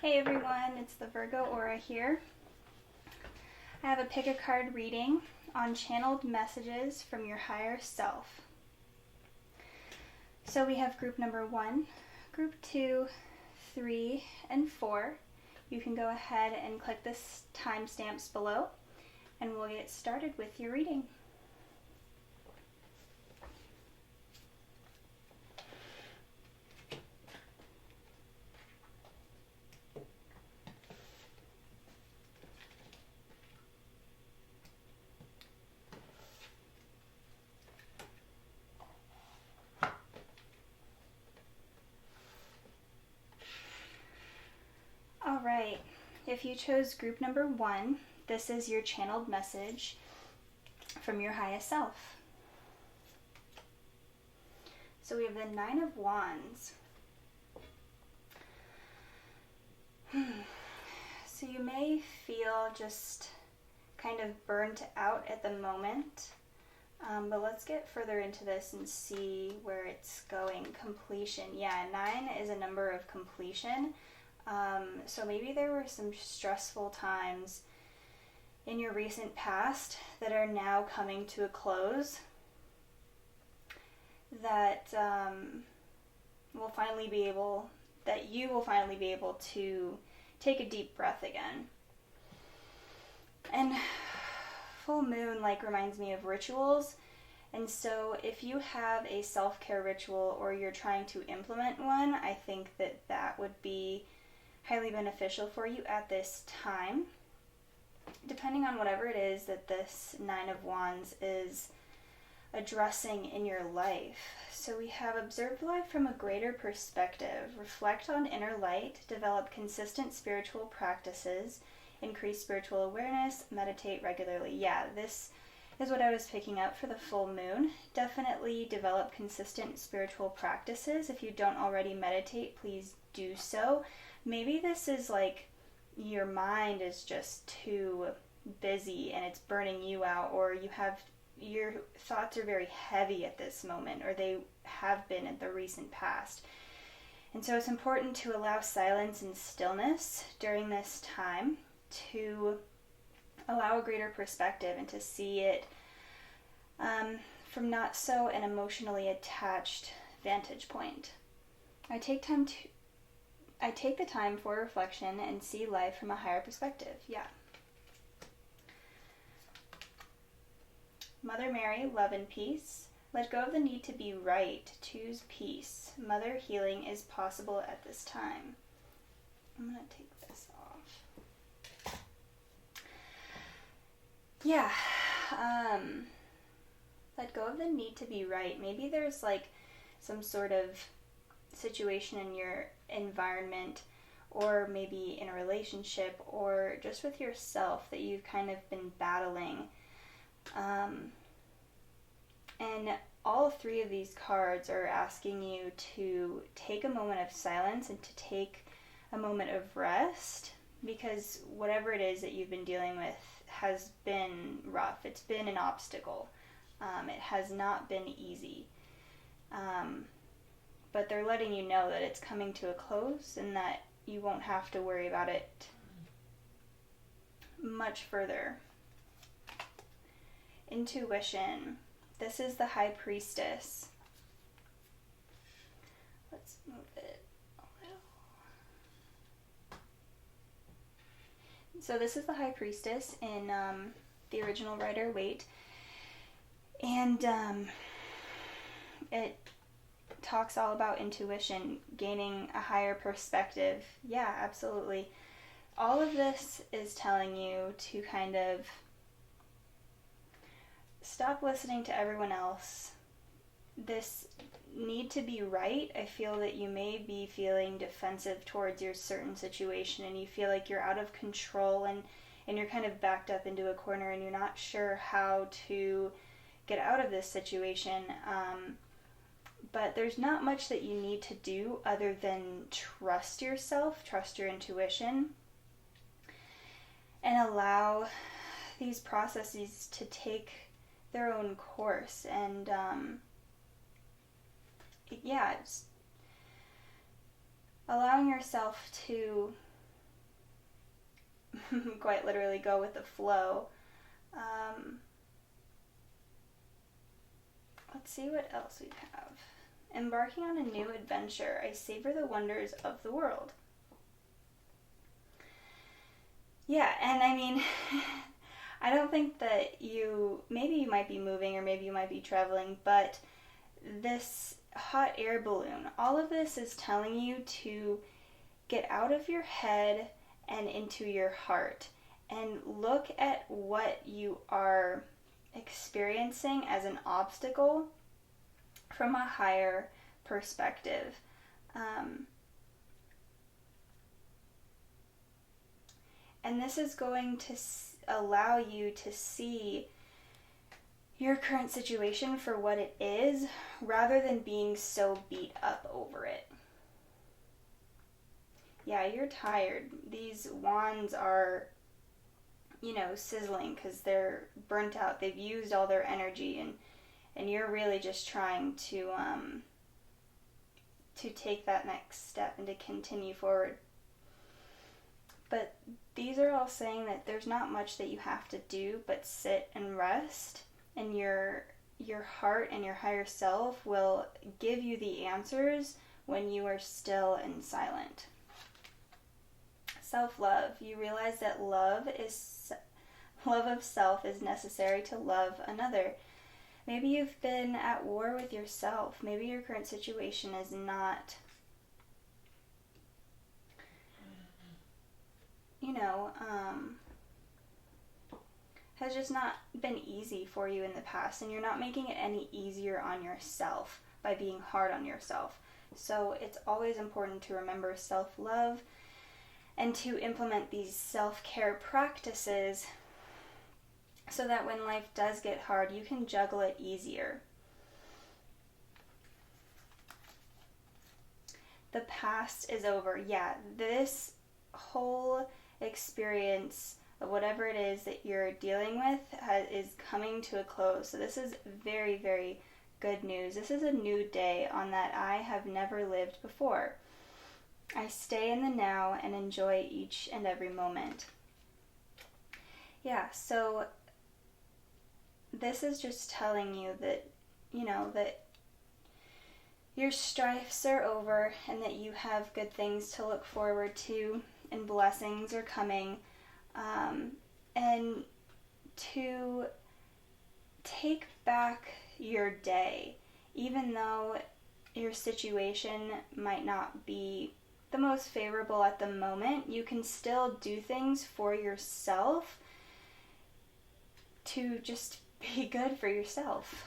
Hey everyone, it's the Virgo Aura here. I have a pick a card reading on channeled messages from your higher self. So we have group number 1, group 2, 3, and 4. You can go ahead and click the timestamps below and we'll get started with your reading. Alright, if you chose group number 1, this is your channeled message from your highest self. So we have the 9 of Wands. So you may feel just kind of burnt out at the moment, but let's get further into this and see where it's going. Completion. Yeah, 9 is a number of completion. So maybe there were some stressful times in your recent past that are now coming to a close that you will finally be able to take a deep breath again. And full moon reminds me of rituals. And so if you have a self-care ritual or you're trying to implement one, I think that would be highly beneficial for you at this time, depending on whatever it is that this 9 of Wands is addressing in your life. So we have observed life from a greater perspective, reflect on inner light, develop consistent spiritual practices, increase spiritual awareness, meditate regularly. Yeah, this is what I was picking up for the full moon. Definitely develop consistent spiritual practices. If you don't already meditate, please do so. Maybe this is like your mind is just too busy and it's burning you out, or your thoughts are very heavy at this moment, or they have been in the recent past. And so it's important to allow silence and stillness during this time to allow a greater perspective and to see it from not so an emotionally attached vantage point. I take the time for reflection and see life from a higher perspective. Yeah. Mother Mary, love and peace. Let go of the need to be right. Choose peace. Mother healing is possible at this time. I'm going to take this off. Yeah. Let go of the need to be right. Maybe there's some sort of situation in your environment, or maybe in a relationship, or just with yourself that you've kind of been battling. And all 3 of these cards are asking you to take a moment of silence and to take a moment of rest, because whatever it is that you've been dealing with has been rough. It's been an obstacle. It has not been easy. But they're letting you know that it's coming to a close and that you won't have to worry about it much further. Intuition. This is the High Priestess. Let's move it a little. So this is the High Priestess in the original Rider-Waite. And it talks all about intuition, gaining a higher perspective. Yeah, absolutely. All of this is telling you to kind of stop listening to everyone else. This need to be right, I feel that you may be feeling defensive towards your certain situation, and you feel like you're out of control and you're kind of backed up into a corner and you're not sure how to get out of this situation. But there's not much that you need to do other than trust yourself, trust your intuition, and allow these processes to take their own course. And it's allowing yourself to quite literally go with the flow. Let's see what else we have. Embarking on a new adventure, I savor the wonders of the world. Yeah, and I mean, I don't think that maybe you might be moving or maybe you might be traveling, but this hot air balloon, all of this is telling you to get out of your head and into your heart and look at what you are experiencing as an obstacle from a higher perspective. And this is going to allow you to see your current situation for what it is, rather than being so beat up over it. Yeah, you're tired. These wands are, sizzling because they're burnt out. They've used all their energy, and you're really just trying to take that next step and to continue forward. But these are all saying that there's not much that you have to do but sit and rest, and your heart and your higher self will give you the answers when you are still and silent. Self-love. You realize that love of self is necessary to love another. Maybe you've been at war with yourself. Maybe your current situation is not, has just not been easy for you in the past, and you're not making it any easier on yourself by being hard on yourself. So it's always important to remember self-love and to implement these self-care practices so that when life does get hard, you can juggle it easier. The past is over. Yeah, this whole experience of whatever it is that you're dealing with is coming to a close. So this is very, very good news. This is a new day on that I have never lived before. I stay in the now and enjoy each and every moment. Yeah, so this is just telling you that, that your strifes are over and that you have good things to look forward to and blessings are coming. And to take back your day, even though your situation might not be the most favorable at the moment, you can still do things for yourself to just be good for yourself.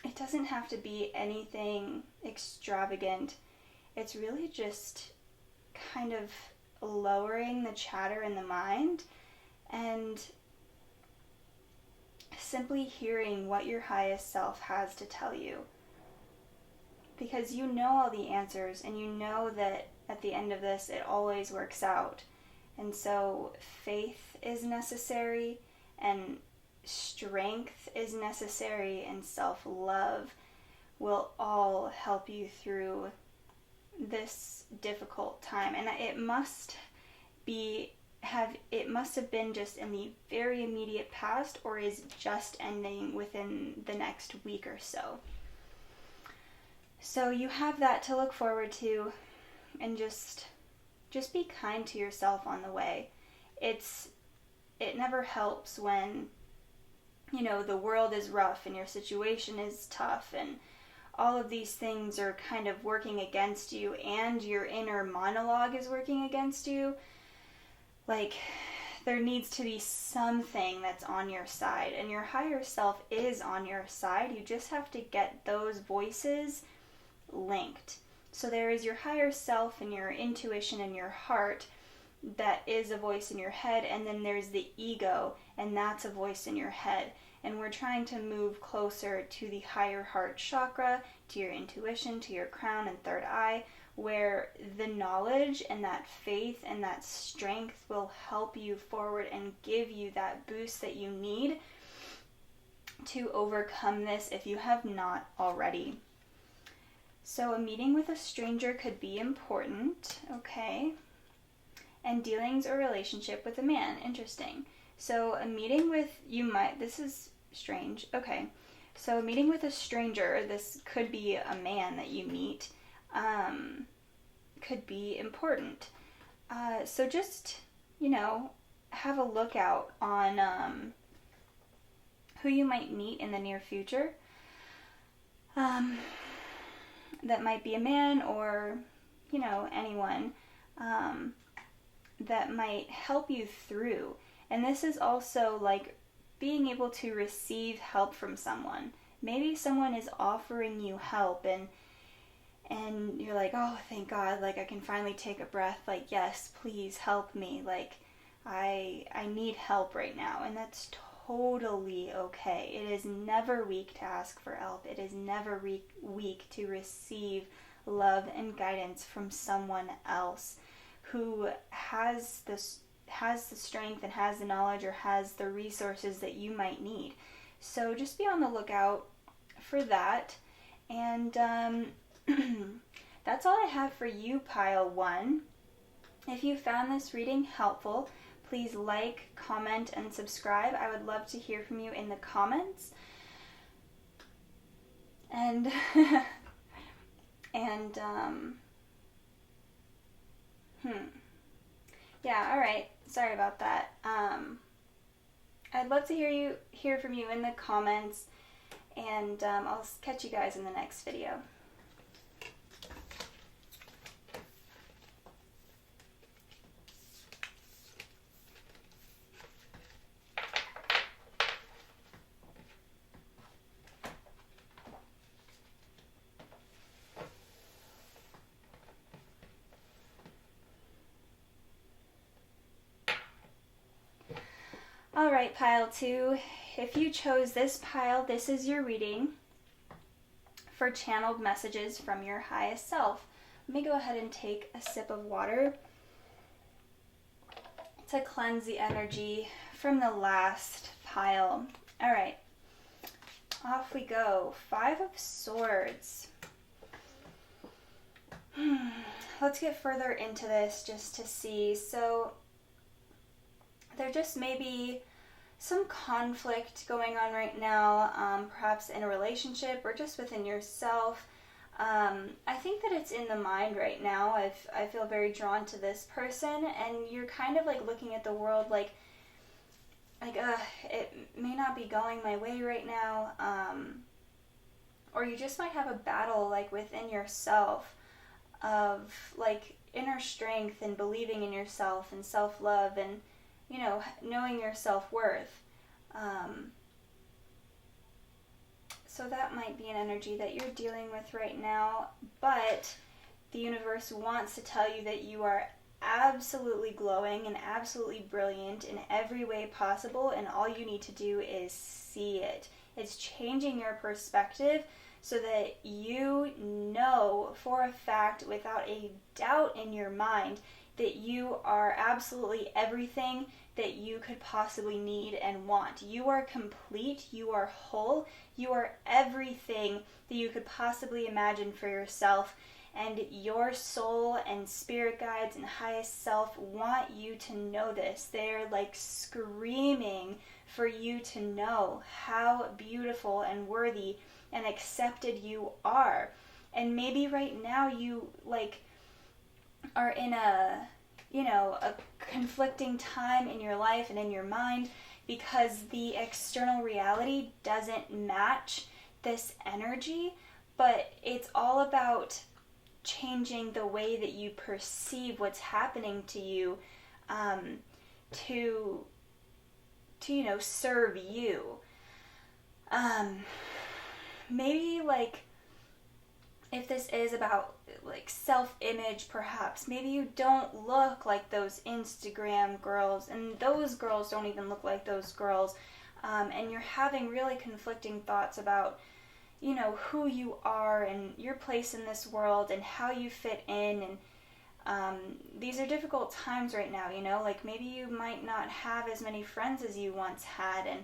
It doesn't have to be anything extravagant. It's really just kind of lowering the chatter in the mind and simply hearing what your highest self has to tell you. Because you know all the answers, and you know that at the end of this it always works out. And so faith is necessary, and strength is necessary, and self-love will all help you through this difficult time. And it must have been just in the very immediate past, or is just ending within the next week or so. So you have that to look forward to, and just be kind to yourself on the way. It never helps when, the world is rough and your situation is tough and all of these things are kind of working against you and your inner monologue is working against you. Like, there needs to be something that's on your side, and your higher self is on your side. You just have to get those voices linked. So there is your higher self and your intuition and your heart that is a voice in your head, and then there's the ego, and that's a voice in your head. And we're trying to move closer to the higher heart chakra, to your intuition, to your crown and third eye, where the knowledge and that faith and that strength will help you forward and give you that boost that you need to overcome this if you have not already. So a meeting with a stranger could be important, okay? and dealings or relationship with a man. Interesting. So a meeting with, this is strange. Okay. So a meeting with a stranger, this could be a man that you meet, could be important. So just, have a lookout on who you might meet in the near future. That might be a man or, anyone that might help you through. And this is also like being able to receive help from someone. Maybe someone is offering you help and you're like, oh, thank God, like I can finally take a breath, like, yes, please help me, like I need help right now. And that's totally okay. It is never weak to ask for help. It is never weak to receive love and guidance from someone else who has the strength and has the knowledge or has the resources that you might need. So just be on the lookout for that. And that's all I have for you, Pile 1. If you found this reading helpful, please like, comment, and subscribe. I would love to hear from you in the comments. And yeah, all right. Sorry about that. I'd love to hear from you in the comments, and I'll catch you guys in the next video. Alright, Pile 2, if you chose this pile, this is your reading for channeled messages from your highest self. Let me go ahead and take a sip of water to cleanse the energy from the last pile. Alright, off we go. 5 of Swords. Let's get further into this just to see. So there just may be some conflict going on right now, perhaps in a relationship or just within yourself. I think that it's in the mind right now. I feel very drawn to this person, and you're kind of like looking at the world like it may not be going my way right now, or you just might have a battle like within yourself of like inner strength and believing in yourself and self-love and knowing your self-worth. So that might be an energy that you're dealing with right now, but the universe wants to tell you that you are absolutely glowing and absolutely brilliant in every way possible, and all you need to do is see it. It's changing your perspective so that you know for a fact, without a doubt in your mind, that you are absolutely everything that you could possibly need and want. You are complete, you are whole, you are everything that you could possibly imagine for yourself, and your soul and spirit guides and highest self want you to know this. They're like screaming for you to know how beautiful and worthy and accepted you are. And maybe right now you are in a conflicting time in your life and in your mind because the external reality doesn't match this energy, but it's all about changing the way that you perceive what's happening to you, to serve you. Maybe if this is about self-image, perhaps maybe you don't look like those Instagram girls, and those girls don't even look like those girls, and you're having really conflicting thoughts about who you are and your place in this world and how you fit in. And these are difficult times right now, maybe you might not have as many friends as you once had, and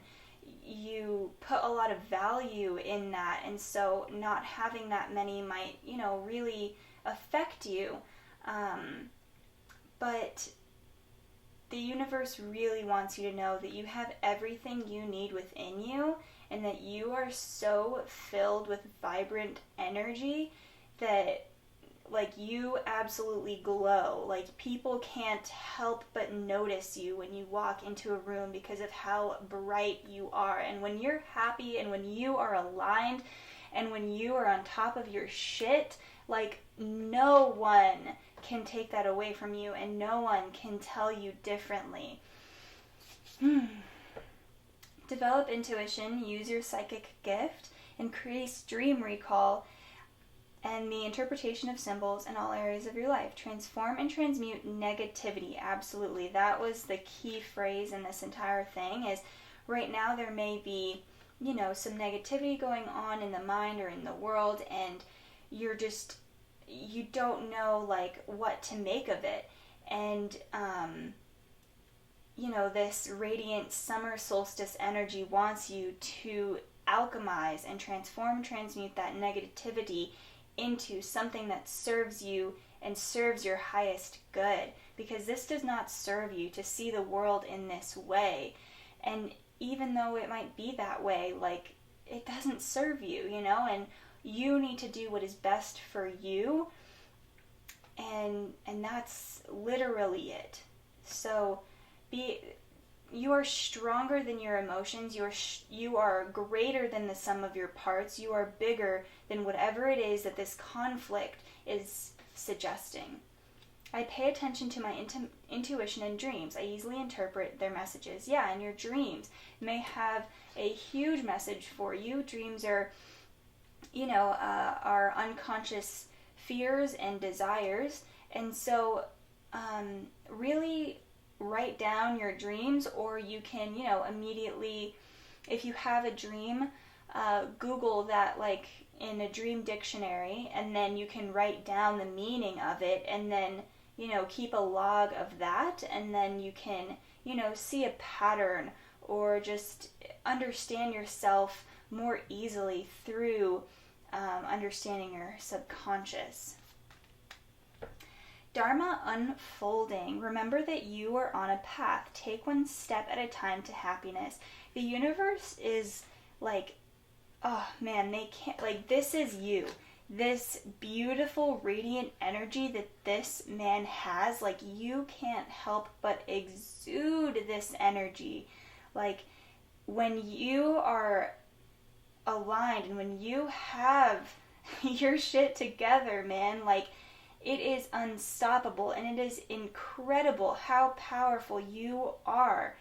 you put a lot of value in that, and so not having that many might really affect you. But the universe really wants you to know that you have everything you need within you, and that you are so filled with vibrant energy that, like, you absolutely glow. Like, people can't help but notice you when you walk into a room because of how bright you are. And when you're happy and when you are aligned and when you are on top of your shit, like, no one can take that away from you, and no one can tell you differently. Develop intuition, use your psychic gift, increase dream recall, and the interpretation of symbols in all areas of your life. Transform and transmute negativity. Absolutely. That was the key phrase in this entire thing. Is right now there may be, you know, some negativity going on in the mind or in the world, and you don't know, like, what to make of it. And, you know, this radiant summer solstice energy wants you to alchemize and transform and transmute that negativity into something that serves you and serves your highest good. Because this does not serve you to see the world in this way. And even though it might be that way, like, it doesn't serve you, you know, and you need to do what is best for you, and that's literally it. So you are stronger than your emotions. You are greater than the sum of your parts. You are bigger than whatever it is that this conflict is suggesting. I pay attention to my intuition and dreams. I easily interpret their messages. Yeah, and your dreams may have a huge message for you. Dreams are, you know, our unconscious fears and desires. And so really write down your dreams, or you can, you know, immediately, if you have a dream, Google that, like, in a dream dictionary, and then you can write down the meaning of it, and then, you know, keep a log of that, and then you can, you know, see a pattern or just understand yourself more easily through understanding your subconscious. Dharma unfolding. Remember that you are on a path. Take one step at a time to happiness. The universe is like, oh man, they can't, like, this is you. This beautiful, radiant energy that this man has, like, you can't help but exude this energy. Like, when you are aligned and when you have your shit together, man, like, it is unstoppable, and it is incredible how powerful you are.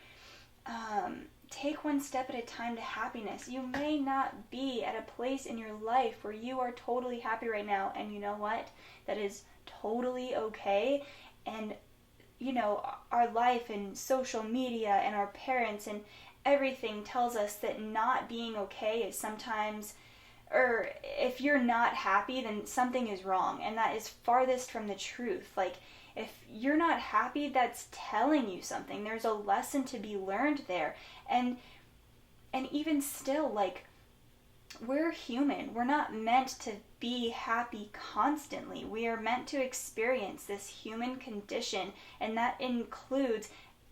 Take one step at a time to happiness. You may not be at a place in your life where you are totally happy right now, and you know what? That is totally okay. And, you know, our life and social media and our parents and everything tells us that not being okay is sometimes, or if you're not happy, then something is wrong, and that is farthest from the truth. Like, if you're not happy, that's telling you something. There's a lesson to be learned there. And even still, like, we're human. We're not meant to be happy constantly. We are meant to experience this human condition, and that includes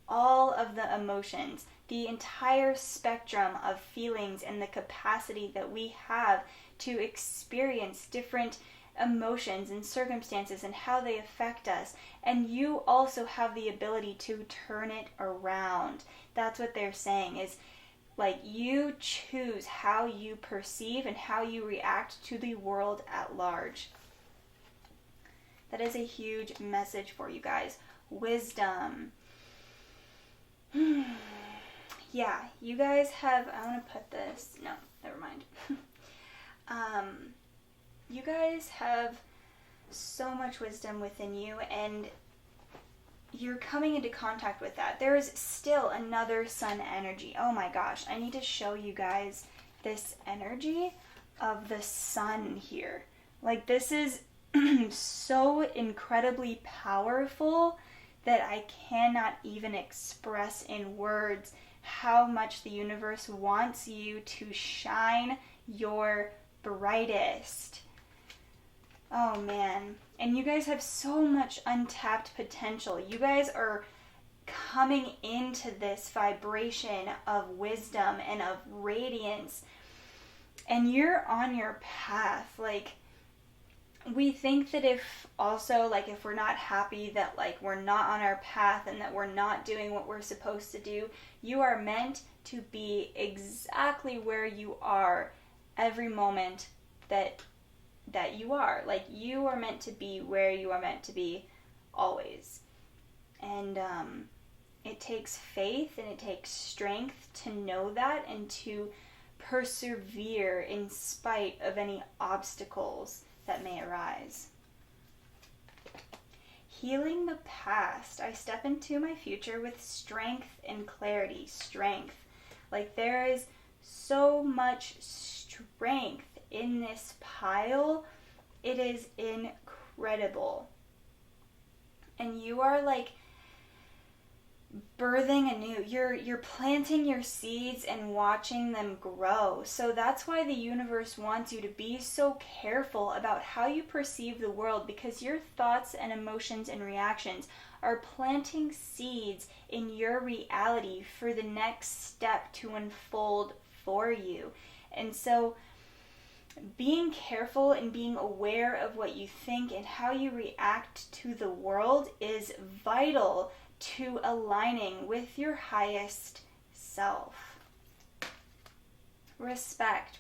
all of the emotions, the entire spectrum of feelings, and the capacity that we have to experience different emotions and circumstances and how they affect us. And you also have the ability to turn it around. That's what they're saying, is, like, you choose how you perceive and how you react to the world at large. That is a huge message for you guys. Wisdom. Yeah, you guys have, I want to put this, no, never mind. You guys have so much wisdom within you, and you're coming into contact with that. There is still another sun energy. Oh my gosh, I need to show you guys this energy of the sun here. Like, this is so incredibly powerful that I cannot even express in words how much the universe wants you to shine your brightest. Oh man. And you guys have so much untapped potential. You guys are coming into this vibration of wisdom and of radiance, and you're on your path. Like, we think that if we're not happy that like we're not on our path and that we're not doing what we're supposed to do, you are meant to be exactly where you are every moment that you are. Like, you are meant to be where you are meant to be always. And it takes faith and it takes strength to know that and to persevere in spite of any obstacles that may arise. Healing the past. I step into my future with strength and clarity. Strength. Like, there is so much strength in this pile. It is incredible. And you are like birthing anew. You're planting your seeds and watching them grow. So that's why the universe wants you to be so careful about how you perceive the world, because your thoughts and emotions and reactions are planting seeds in your reality for the next step to unfold for you. And so being careful and being aware of what you think and how you react to the world is vital to aligning with your highest self. Respect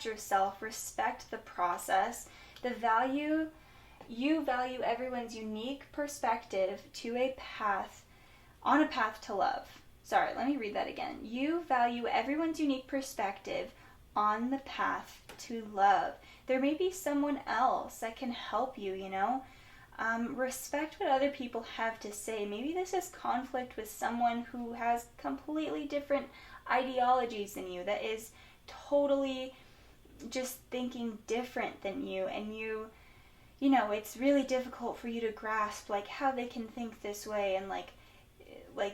yourself, respect the process, you value everyone's unique perspective on a path to love. Sorry, let me read that again. You value everyone's unique perspective on the path to love. There may be someone else that can help you, respect what other people have to say. Maybe this is conflict with someone who has completely different ideologies than you, that is totally just thinking different than you, and it's really difficult for you to grasp like how they can think this way, and like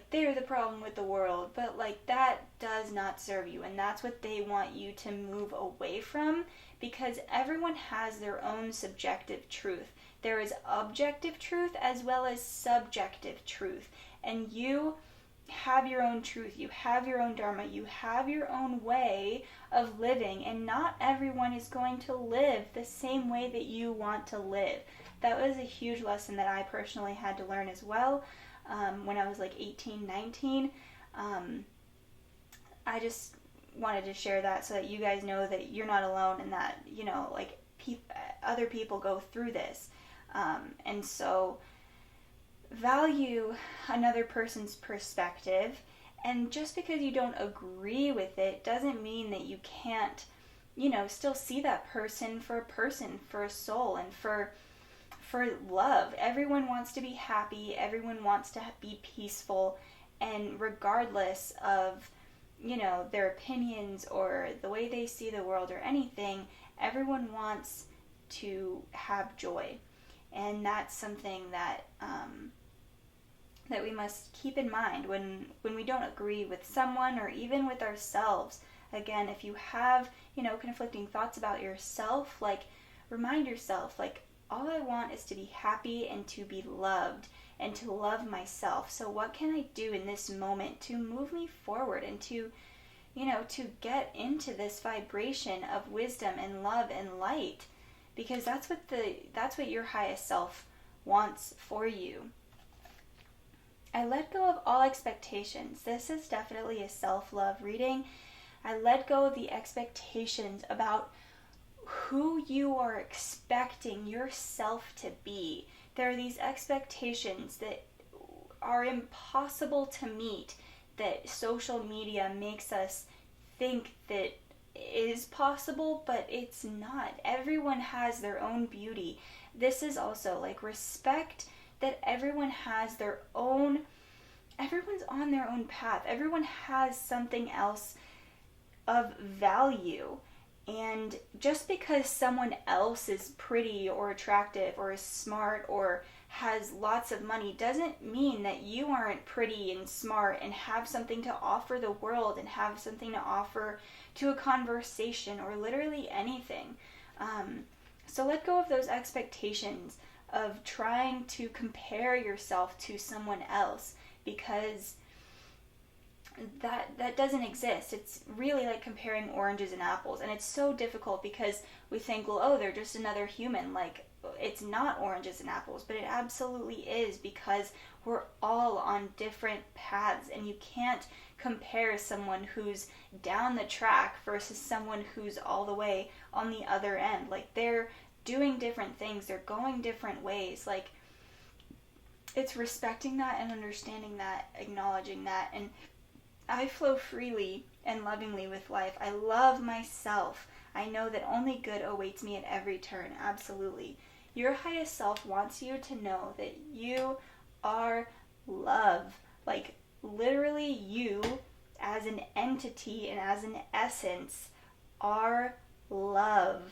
they're the problem with the world, but like that does not serve you, and that's what they want you to move away from, because everyone has their own subjective truth. There is objective truth as well as subjective truth, and you have your own truth, you have your own dharma, you have your own way of living, and not everyone is going to live the same way that you want to live. That was a huge lesson that I personally had to learn as well. When I was like 18, 19, I just wanted to share that so that you guys know that you're not alone, and that, other people go through this. And so value another person's perspective, and just because you don't agree with it doesn't mean that you can't, still see that person, for a soul, and for love. Everyone wants to be happy, everyone wants to be peaceful, and regardless of, their opinions or the way they see the world or anything, everyone wants to have joy. And that's something that that we must keep in mind when we don't agree with someone, or even with ourselves. Again, if you have, conflicting thoughts about yourself, like, remind yourself, like, all I want is to be happy and to be loved and to love myself. So what can I do in this moment to move me forward and to get into this vibration of wisdom and love and light? Because that's what your highest self wants for you. I let go of all expectations. This is definitely a self-love reading. I let go of the expectations about who you are expecting yourself to be. There are these expectations that are impossible to meet, that social media makes us think that is possible, but it's not. Everyone has their own beauty. This is also like respect that everyone has their own, everyone's on their own path. Everyone has something else of value. And just because someone else is pretty or attractive or is smart or has lots of money doesn't mean that you aren't pretty and smart and have something to offer the world and have something to offer to a conversation or literally anything. So let go of those expectations of trying to compare yourself to someone else, because that doesn't exist. It's really like comparing oranges and apples, and it's so difficult because we think, well, oh, they're just another human. Like, it's not oranges and apples, but it absolutely is, because we're all on different paths, and you can't compare someone who's down the track versus someone who's all the way on the other end. Like, they're doing different things, they're going different ways. Like, it's respecting that and understanding that, acknowledging that. And I flow freely and lovingly with life. I love myself. I know that only good awaits me at every turn. Absolutely. Your highest self wants you to know that you are love. Like, literally, you as an entity and as an essence are love.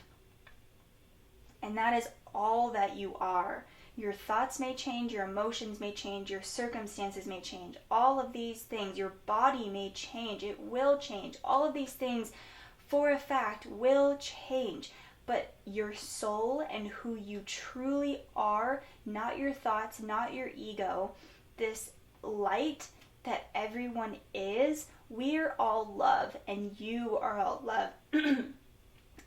And that is all that you are. Your thoughts may change, your emotions may change, your circumstances may change. All of these things, your body may change, it will change. All of these things, for a fact, will change. But your soul and who you truly are, not your thoughts, not your ego, this light that everyone is, we're all love, and you are all love. And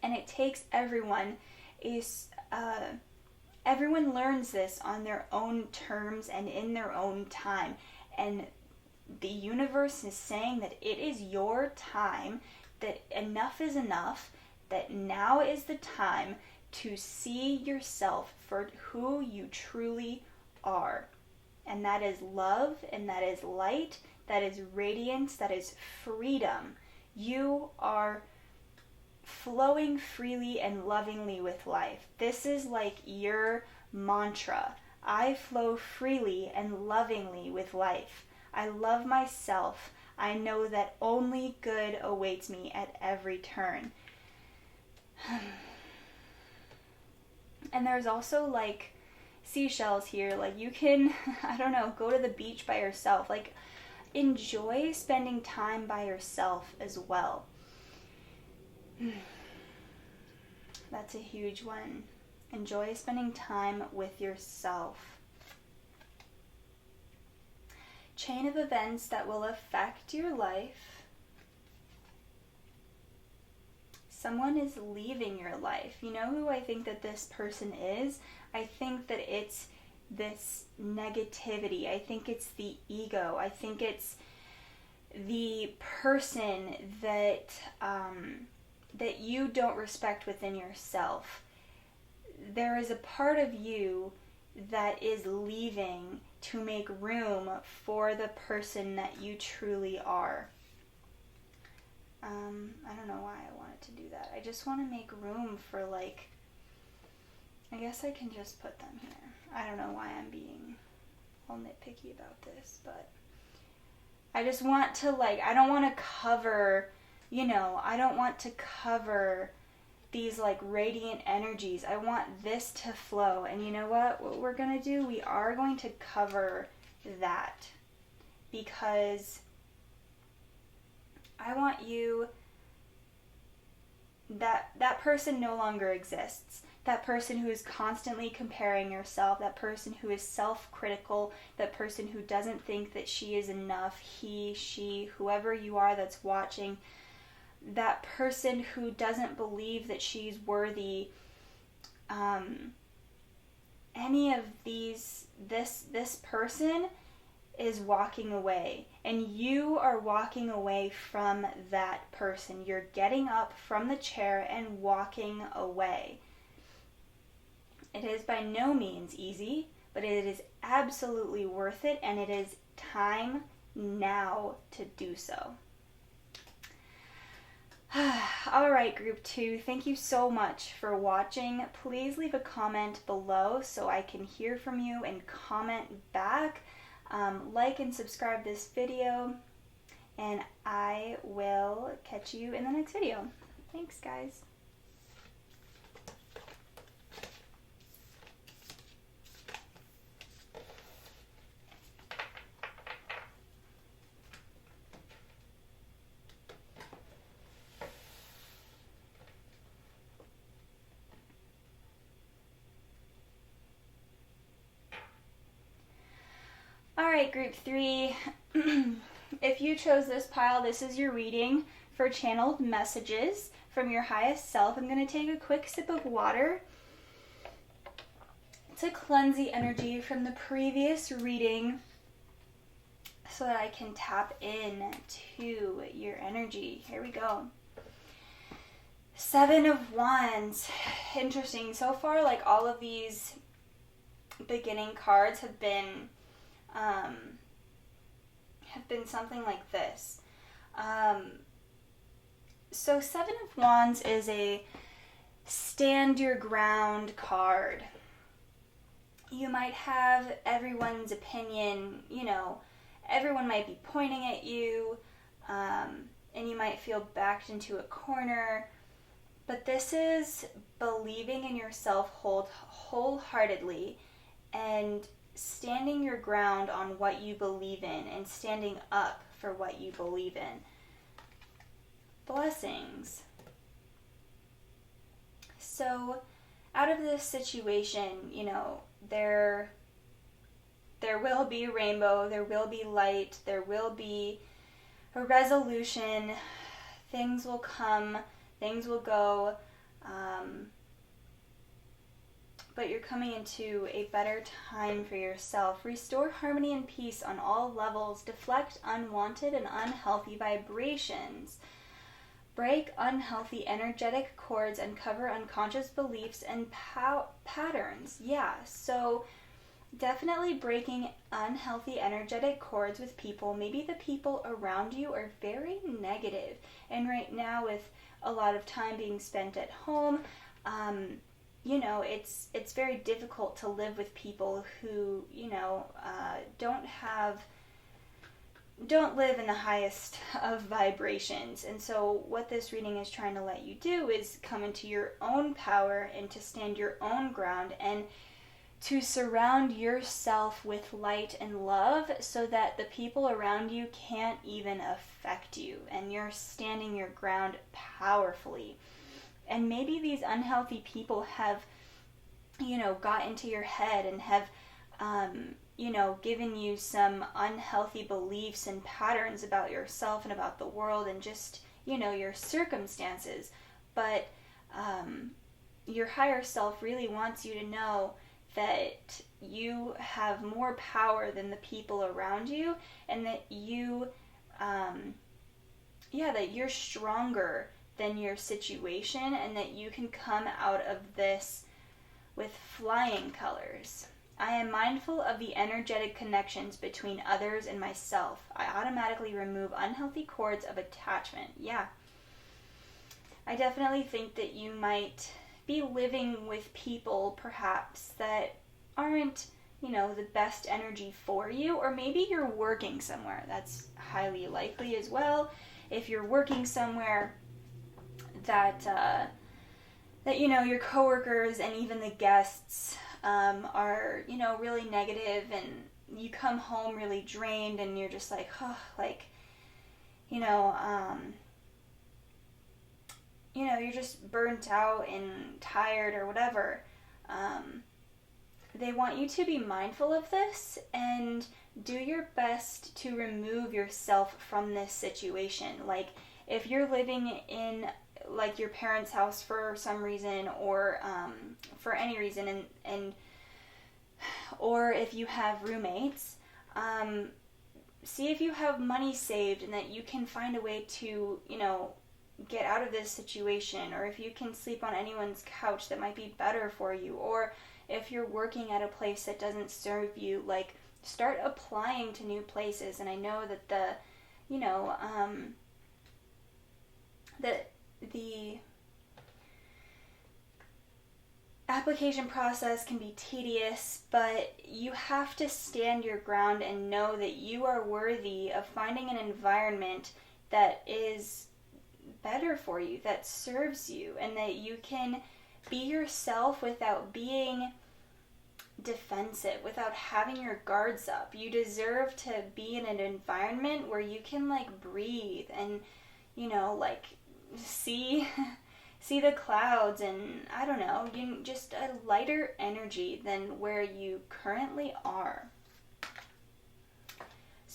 it takes everyone everyone learns this on their own terms and in their own time. And the universe is saying that it is your time, that enough is enough, that now is the time to see yourself for who you truly are. And that is love, and that is light, that is radiance, that is freedom. You are flowing freely and lovingly with life. This is like your mantra. I flow freely and lovingly with life. I love myself. I know that only good awaits me at every turn. And there's also like seashells here. Like, you can, I don't know, go to the beach by yourself. Like, enjoy spending time by yourself as well. That's a huge one. Enjoy spending time with yourself. Chain of events that will affect your life. Someone is leaving your life. You know who I think that this person is? I think that it's this negativity. I think it's the ego. I think it's the person that that you don't respect within yourself. There is a part of you that is leaving to make room for the person that you truly are. I don't know why I wanted to do that. I just want to make room for, like, I guess I can just put them here. I don't know why I'm being all nitpicky about this, but I just want to, like, I don't want to cover, you know, I don't want to cover these, like, radiant energies. I want this to flow. And you know what we're going to do? We are going to cover that, because I want you, that person no longer exists. That person who is constantly comparing yourself, that person who is self-critical, that person who doesn't think that she is enough, he, she, whoever you are that's watching, that person who doesn't believe that she's worthy, any of these, this person is walking away, and you are walking away from that person. You're getting up from the chair and walking away. It is by no means easy, but it is absolutely worth it, and it is time now to do so. Alright, group 2, thank you so much for watching. Please leave a comment below so I can hear from you and comment back. Like and subscribe this video, and I will catch you in the next video. Thanks, guys. All right, group 3. If you chose this pile, this is your reading for channeled messages from your highest self. I'm going to take a quick sip of water to cleanse the energy from the previous reading so that I can tap in to your energy. Here we go. 7 of Wands. Interesting. So far, like, all of these beginning cards have been something like this. So 7 of Wands is a stand your ground card. You might have everyone's opinion, everyone might be pointing at you, and you might feel backed into a corner. But this is believing in yourself wholeheartedly and standing your ground on what you believe in and standing up for what you believe in. Blessings. So, out of this situation, there will be a rainbow, there will be light, there will be a resolution, things will come, things will go, but you're coming into a better time for yourself. Restore harmony and peace on all levels. Deflect unwanted and unhealthy vibrations. Break unhealthy energetic cords and cover unconscious beliefs and patterns. Yeah, so definitely breaking unhealthy energetic cords with people. Maybe the people around you are very negative. And right now, with a lot of time being spent at home, it's very difficult to live with people who, don't live in the highest of vibrations. And so what this reading is trying to let you do is come into your own power and to stand your own ground and to surround yourself with light and love so that the people around you can't even affect you, and you're standing your ground powerfully. And maybe these unhealthy people have, got into your head and have, given you some unhealthy beliefs and patterns about yourself and about the world and just, your circumstances. But your higher self really wants you to know that you have more power than the people around you, and that you, that you're stronger than your situation, and that you can come out of this with flying colors. I am mindful of the energetic connections between others and myself. I automatically remove unhealthy cords of attachment. Yeah. I definitely think that you might be living with people perhaps that aren't, the best energy for you, or maybe you're working somewhere. That's highly likely as well. If you're working somewhere that your coworkers and even the guests are, really negative, and you come home really drained, and you're just like, you're just burnt out and tired or whatever. They want you to be mindful of this and do your best to remove yourself from this situation. Like, if you're living in like your parents' house for some reason, or for any reason, or if you have roommates, see if you have money saved and that you can find a way to, get out of this situation, or if you can sleep on anyone's couch that might be better for you, or if you're working at a place that doesn't serve you, like, start applying to new places. And I know that the application process can be tedious, but you have to stand your ground and know that you are worthy of finding an environment that is better for you, that serves you, and that you can be yourself without being defensive, without having your guards up. You deserve to be in an environment where you can, like, breathe and, see the clouds, and I don't know, just a lighter energy than where you currently are.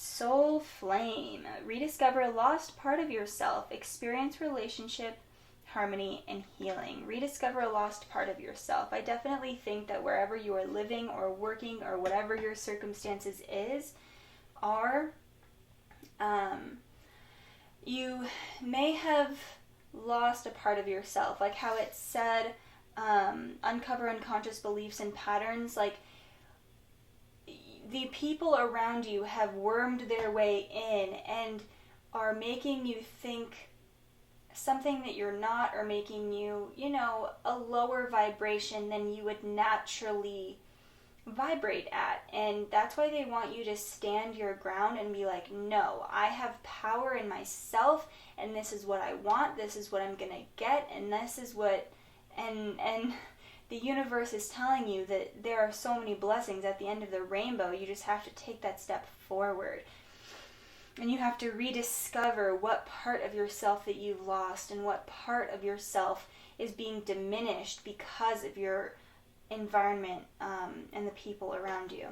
Soul flame. Rediscover a lost part of yourself. Experience relationship, harmony, and healing. Rediscover a lost part of yourself. I definitely think that wherever you are living or working or whatever your circumstances are, you may have lost a part of yourself. Like how it said, uncover unconscious beliefs and patterns. Like, the people around you have wormed their way in and are making you think something that you're not, or making you, a lower vibration than you would naturally vibrate at. And that's why they want you to stand your ground and be like, no, I have power in myself, and this is what I want, this is what I'm gonna get, and this is what, and the universe is telling you that there are so many blessings at the end of the rainbow. You just have to take that step forward. And you have to rediscover what part of yourself that you've lost and what part of yourself is being diminished because of your environment and the people around you.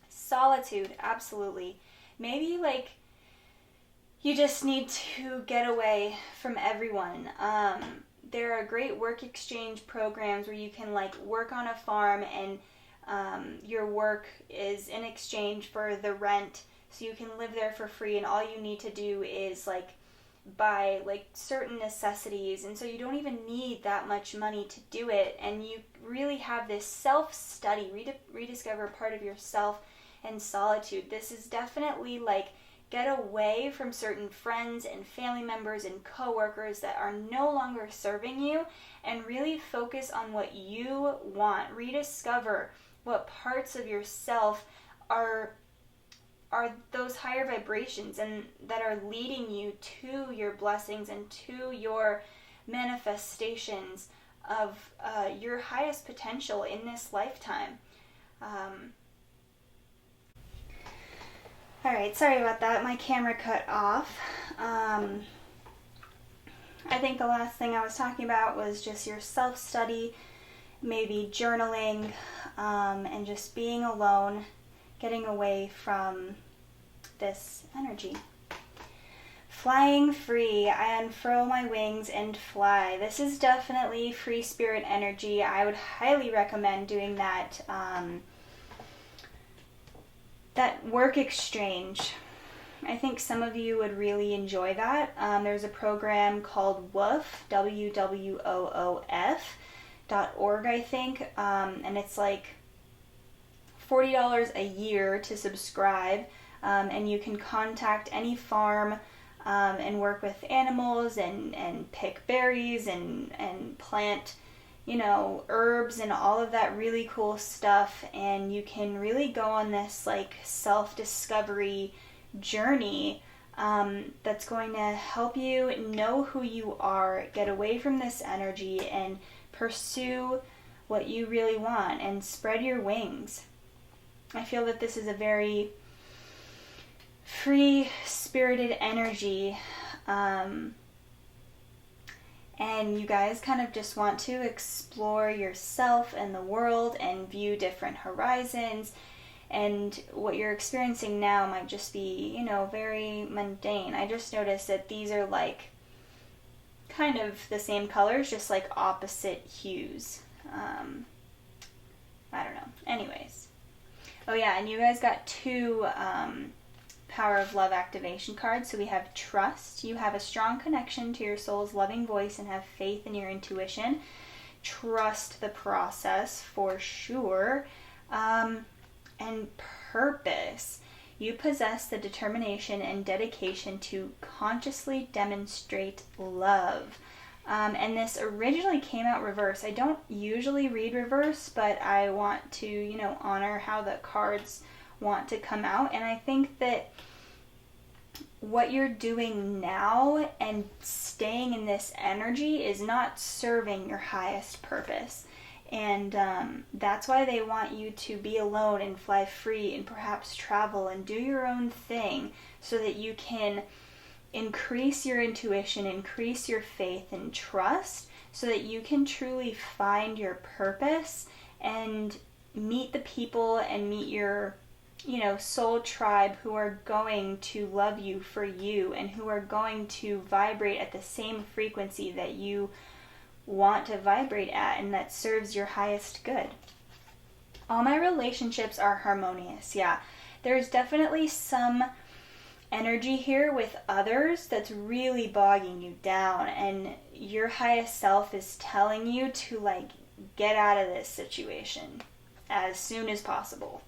Solitude, absolutely. Maybe you just need to get away from everyone. There are great work exchange programs where you can work on a farm, and your work is in exchange for the rent, so you can live there for free, and all you need to do is buy certain necessities, and so you don't even need that much money to do it, and you really have this self-study, rediscover part of yourself and solitude. This is definitely get away from certain friends and family members and coworkers that are no longer serving you, and really focus on what you want. Rediscover what parts of yourself are those higher vibrations and that are leading you to your blessings and to your manifestations of your highest potential in this lifetime. Alright, sorry about that. My camera cut off. I think the last thing I was talking about was just your self-study, maybe journaling, and just being alone, getting away from this energy. Flying free. I unfurl my wings and fly. This is definitely free spirit energy. I would highly recommend doing that work exchange. I think some of you would really enjoy that. There's a program called WOOF, WWOOF.org, I think, and it's $40 a year to subscribe, and you can contact any farm and work with animals and pick berries and plant herbs and all of that really cool stuff, and you can really go on this self-discovery journey that's going to help you know who you are, get away from this energy, and pursue what you really want and spread your wings. I feel that this is a very free-spirited energy, and you guys kind of just want to explore yourself and the world and view different horizons, and what you're experiencing now might just be, very mundane. I just noticed that these are kind of the same colors, just opposite hues. I don't know. Anyways. Oh yeah, and you guys got 2 Power of Love activation cards. So we have trust. You have a strong connection to your soul's loving voice and have faith in your intuition. Trust the process for sure. And purpose. You possess the determination and dedication to consciously demonstrate love. And this originally came out reverse. I don't usually read reverse, but I want to, honor how the cards want to come out. And I think that what you're doing now and staying in this energy is not serving your highest purpose. And that's why they want you to be alone and fly free and perhaps travel and do your own thing, so that you can increase your intuition, increase your faith and trust, so that you can truly find your purpose and meet the people and meet your soul tribe who are going to love you for you and who are going to vibrate at the same frequency that you want to vibrate at and that serves your highest good. All my relationships are harmonious. Yeah, there's definitely some energy here with others that's really bogging you down, and your highest self is telling you to get out of this situation as soon as possible.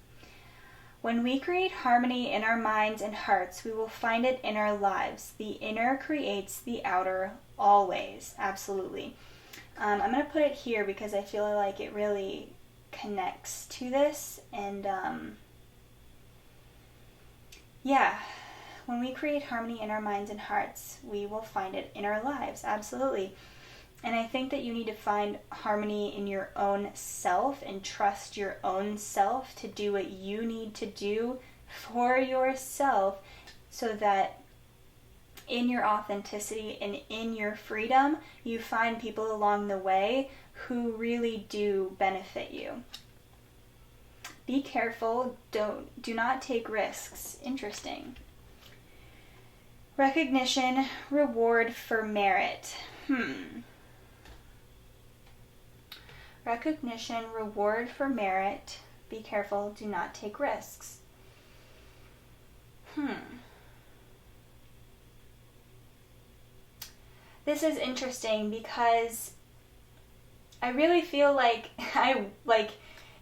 When we create harmony in our minds and hearts, we will find it in our lives. The inner creates the outer always. Absolutely. I'm going to put it here because I feel like it really connects to this. And when we create harmony in our minds and hearts, we will find it in our lives. Absolutely. And I think that you need to find harmony in your own self and trust your own self to do what you need to do for yourself, so that in your authenticity and in your freedom, you find people along the way who really do benefit you. Be careful. Do not take risks. Interesting. Recognition, reward for merit. Recognition, reward for merit. Be careful, do not take risks. This is interesting because I really feel like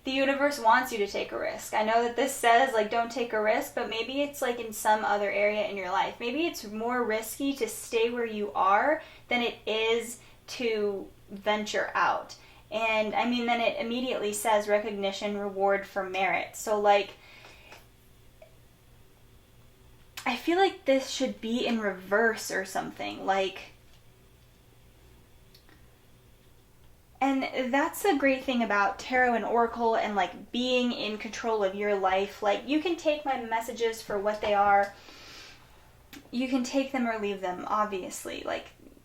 the universe wants you to take a risk. I know that this says don't take a risk, but maybe it's in some other area in your life. Maybe it's more risky to stay where you are than it is to venture out. And then it immediately says recognition, reward for merit. So I feel like this should be in reverse or something. And that's the great thing about tarot and oracle and being in control of your life. You can take my messages for what they are. You can take them or leave them, obviously.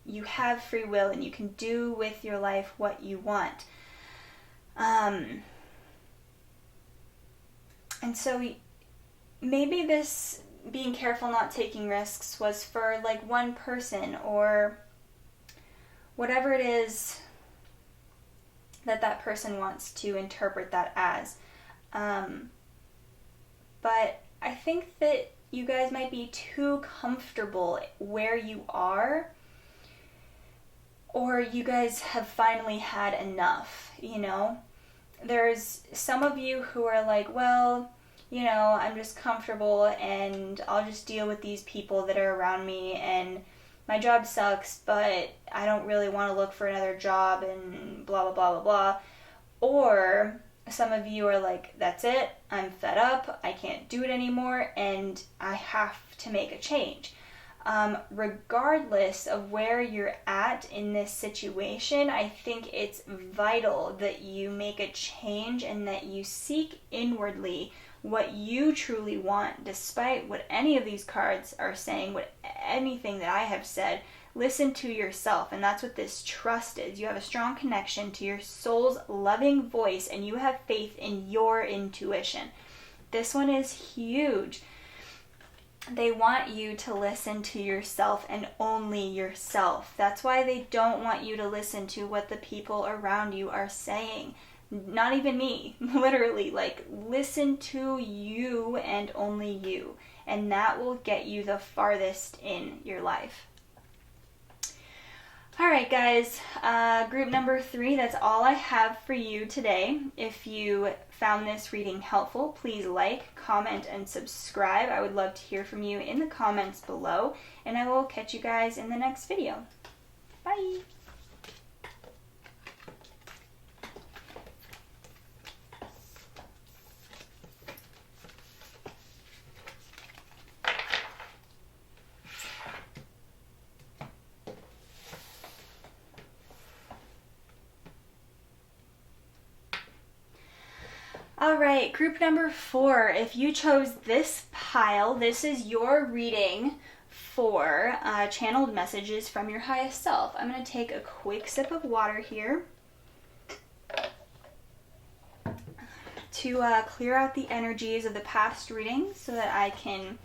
You have free will and you can do with your life what you want. And so maybe this being careful not taking risks was for one person or whatever it is that person wants to interpret that as. But I think that you guys might be too comfortable where you are, or you guys have finally had enough, There's some of you who are I'm just comfortable and I'll just deal with these people that are around me and my job sucks, but I don't really want to look for another job and blah, blah, blah, blah, blah. Or some of you are that's it, I'm fed up, I can't do it anymore, and I have to make a change. Regardless of where you're at in this situation, I think it's vital that you make a change and that you seek inwardly what you truly want, despite what any of these cards are saying, anything that I have said. Listen to yourself, and that's what this trust is. You have a strong connection to your soul's loving voice, and you have faith in your intuition. This one is huge. They want you to listen to yourself and only yourself. That's why they don't want you to listen to what the people around you are saying. Not even me, literally. Listen to you and only you. And that will get you the farthest in your life. Alright guys, group number 3, that's all I have for you today. If you found this reading helpful, please comment, and subscribe. I would love to hear from you in the comments below, and I will catch you guys in the next video. Bye! Alright, group number 4. If you chose this pile, this is your reading for channeled messages from your highest self. I'm going to take a quick sip of water here to clear out the energies of the past readings so that I can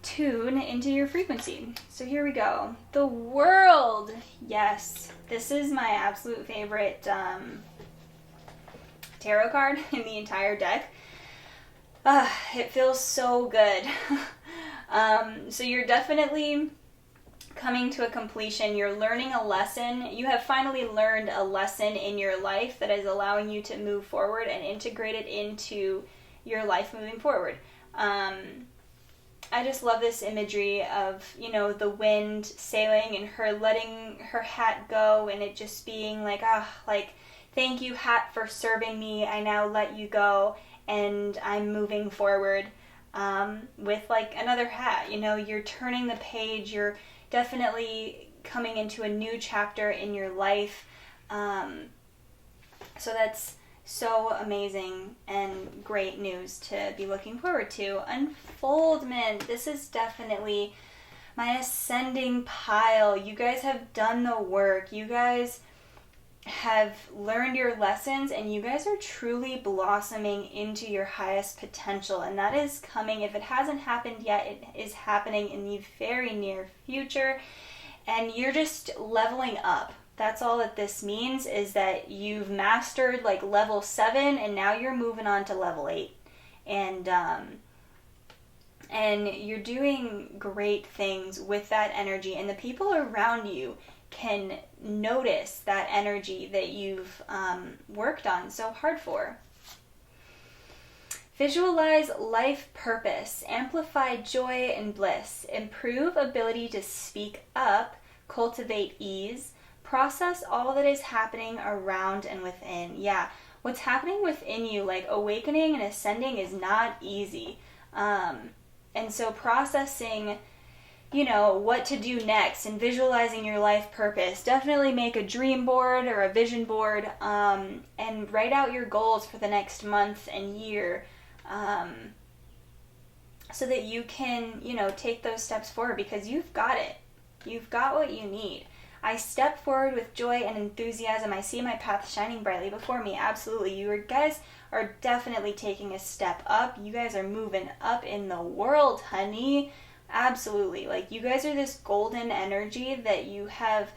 tune into your frequency. So here we go. The World. Yes, this is my absolute favorite tarot card in the entire deck. It feels so good. So you're definitely coming to a completion. You're learning a lesson. You have finally learned a lesson in your life that is allowing you to move forward and integrate it into your life moving forward. I just love this imagery of, you know, the wind sailing and her letting her hat go and it just being like, thank you, hat, for serving me. I now let you go and I'm moving forward with like another hat. You know, you're turning the page. You're definitely coming into a new chapter in your life. So that's so amazing and great news to be looking forward to. Unfoldment. This is definitely my ascending pile. You guys have done the work. You guys have learned your lessons and you guys are truly blossoming into your highest potential, and that is coming. If it hasn't happened yet, it is happening in the very near future, and you're just leveling up. That's all that this means, is that you've mastered like level 7 and now you're moving on to level 8, and you're doing great things with that energy, and the people around you can notice that energy that you've worked on so hard for. Visualize life purpose, amplify joy and bliss, improve ability to speak up, cultivate ease, process all that is happening around and within. Yeah, what's happening within you, like awakening and ascending, is not easy. And so processing, you know, what to do next and visualizing your life purpose. Definitely make a dream board or a vision board, and write out your goals for the next month and year, so that you can, you know, take those steps forward, because you've got it. You've got what you need. I step forward with joy and enthusiasm. I see my path shining brightly before me. Absolutely. You guys are definitely taking a step up. You guys are moving up in the world, honey. Absolutely. Like, you guys are this golden energy that you have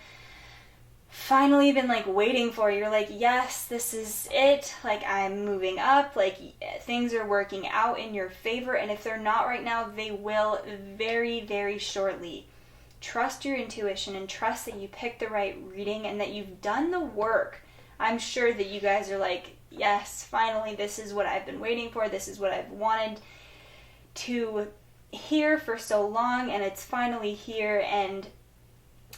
finally been like waiting for. You're like, yes, this is it. Like, I'm moving up. Like, things are working out in your favor. And if they're not right now, they will very, very shortly. Trust your intuition and trust that you picked the right reading and that you've done the work. I'm sure that you guys are like, yes, finally, this is what I've been waiting for. This is what I've wanted to hear for so long, and it's finally here, and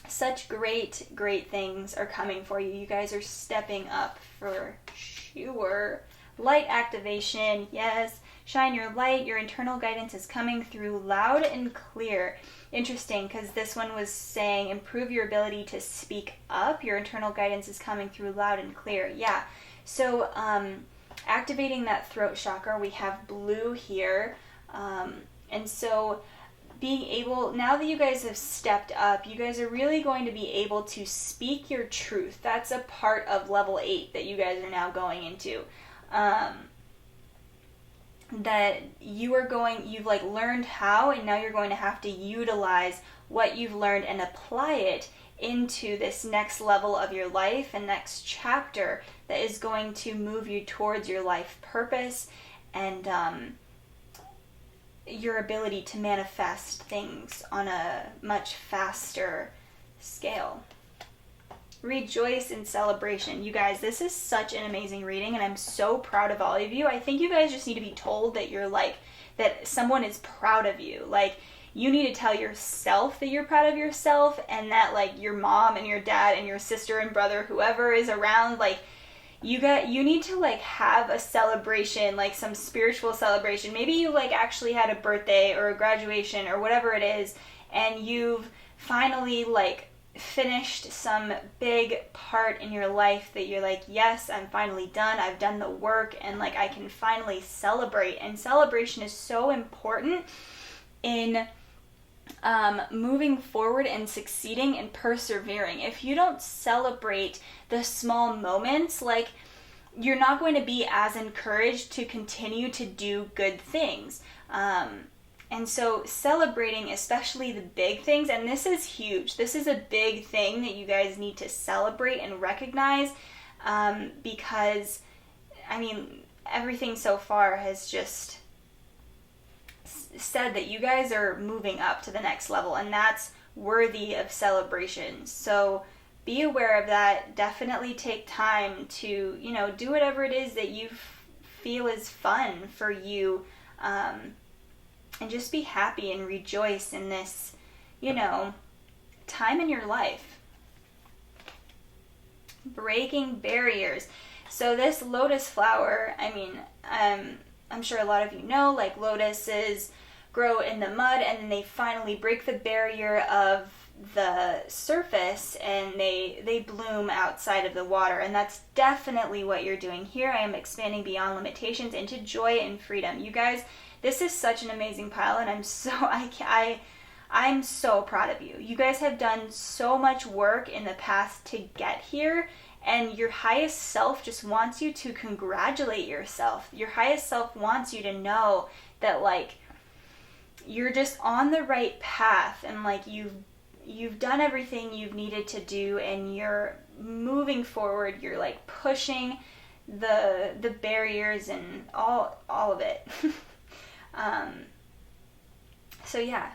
such great, great things are coming for you. You guys are stepping up for sure. Light activation, yes. Shine your light. Your internal guidance is coming through loud and clear. Interesting, because this one was saying improve your ability to speak up. Your internal guidance is coming through loud and clear. Yeah. So activating that throat chakra, we have blue here. And so being able, now that you guys have stepped up, you guys are really going to be able to speak your truth. That's a part of level 8 that you guys are now going into. That you've like learned how, and now you're going to have to utilize what you've learned and apply it into this next level of your life and next chapter that is going to move you towards your life purpose and your ability to manifest things on a much faster scale. Rejoice in celebration. You guys, this is such an amazing reading, and I'm so proud of all of you. I think you guys just need to be told that you're like, that someone is proud of you. Like, you need to tell yourself that you're proud of yourself, and that like your mom and your dad and your sister and brother, whoever is around, like, you need to like have a celebration, like some spiritual celebration. Maybe you like actually had a birthday or a graduation or whatever it is, and you've finally like finished some big part in your life that you're like, yes, I'm finally done. I've done the work, and like I can finally celebrate. And celebration is so important in moving forward and succeeding and persevering. If you don't celebrate the small moments, like you're not going to be as encouraged to continue to do good things. And so celebrating, especially the big things, and this is huge. This is a big thing that you guys need to celebrate and recognize, because, I mean, everything so far has just said that you guys are moving up to the next level, and that's worthy of celebration. So be aware of that. Definitely take time to, do whatever it is that you feel is fun for you, and just be happy and rejoice in this, time in your life. Breaking barriers. So this lotus flower, I'm sure a lot of you know, like lotuses grow in the mud and then they finally break the barrier of the surface and they bloom outside of the water. And that's definitely what you're doing here. I am expanding beyond limitations into joy and freedom. You guys, this is such an amazing pile, and I'm so proud of you. You guys have done so much work in the past to get here, and your highest self just wants you to congratulate yourself. Your highest self wants you to know that, like, you're just on the right path, and like you've done everything you've needed to do, and you're moving forward. You're like pushing the barriers and all of it. So yeah,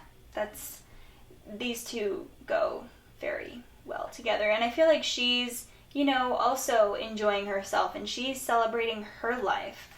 these two go very well together, and I feel like she's, also enjoying herself, and she's celebrating her life.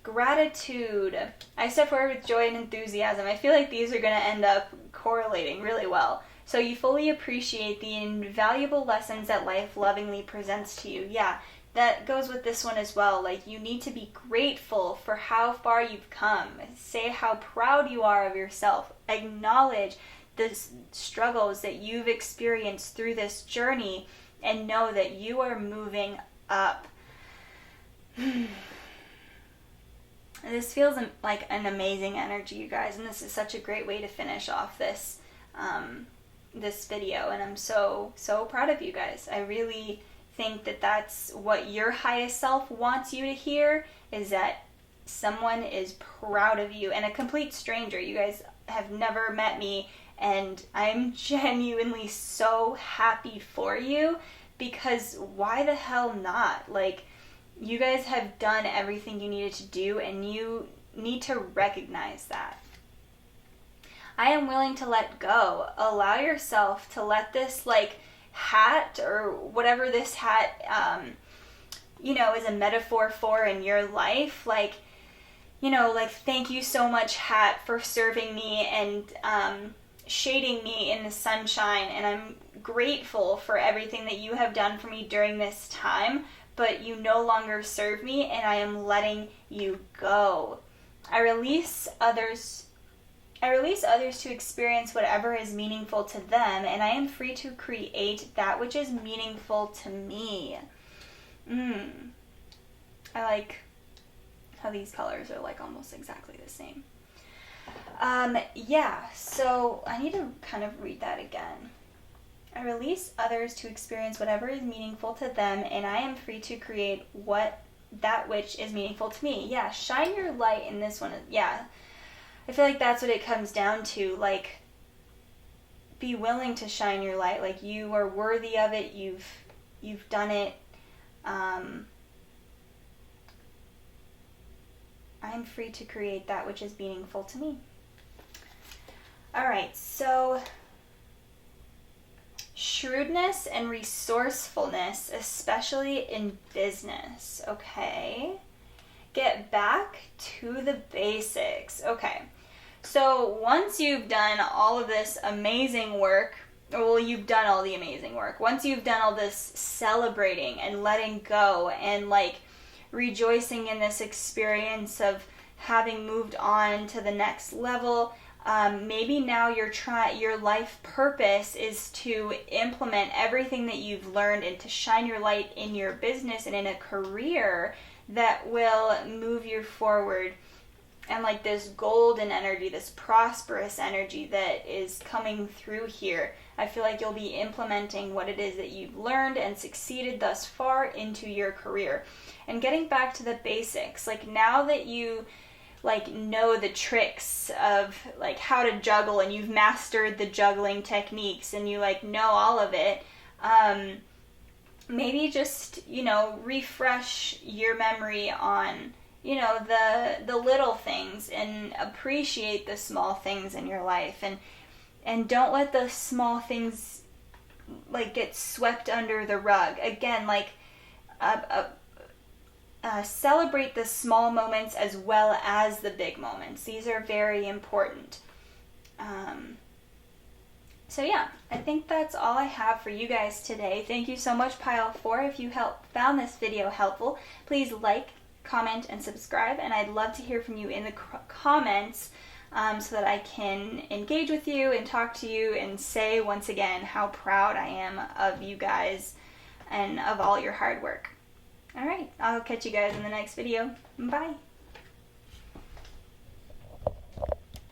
Gratitude. I step forward with joy and enthusiasm. I feel like these are going to end up correlating really well. So you fully appreciate the invaluable lessons that life lovingly presents to you. Yeah, that goes with this one as well. Like, you need to be grateful for how far you've come. Say how proud you are of yourself. Acknowledge the struggles that you've experienced through this journey, and know that you are moving up. This feels like an amazing energy, you guys, and this is such a great way to finish off this video, and I'm so proud of you guys. I really think that that's what your highest self wants you to hear, is that someone is proud of you, and a complete stranger. You guys have never met me, and I'm genuinely so happy for you, because why the hell not? Like, you guys have done everything you needed to do, and you need to recognize that. I am willing to let go. Allow yourself to let this, like, hat, or whatever this hat, is a metaphor for in your life. Like, thank you so much, hat, for serving me and shading me in the sunshine. And I'm grateful for everything that you have done for me during this time. But you no longer serve me, and I am letting you go. I release others to experience whatever is meaningful to them, and I am free to create that which is meaningful to me. I like how these colors are like almost exactly the same. So I need to kind of read that again. I release others to experience whatever is meaningful to them, and I am free to create that which is meaningful to me. Yeah, shine your light in this one. Yeah, I feel like that's what it comes down to. Like, be willing to shine your light. Like, you are worthy of it. You've done it. I'm free to create that which is meaningful to me. All right, so shrewdness and resourcefulness, especially in business, okay? Get back to the basics. Okay, so once you've done all of this amazing work, you've done all the amazing work. Once you've done all this celebrating and letting go and, like, rejoicing in this experience of having moved on to the next level, maybe now your life purpose is to implement everything that you've learned and to shine your light in your business and in a career that will move you forward. And like this golden energy, this prosperous energy that is coming through here, I feel like you'll be implementing what it is that you've learned and succeeded thus far into your career. And getting back to the basics, like now that you like know the tricks of like how to juggle and you've mastered the juggling techniques and you like know all of it, maybe just, you know, refresh your memory on, you know, the little things and appreciate the small things in your life, and don't let the small things like get swept under the rug. Again, like celebrate the small moments as well as the big moments. These are very important. So yeah, I think that's all I have for you guys today. Thank you so much, Pile 4. If you found this video helpful, please like, comment, and subscribe. And I'd love to hear from you in the comments so that I can engage with you and talk to you and say once again how proud I am of you guys and of all your hard work. All right, I'll catch you guys in the next video. Bye.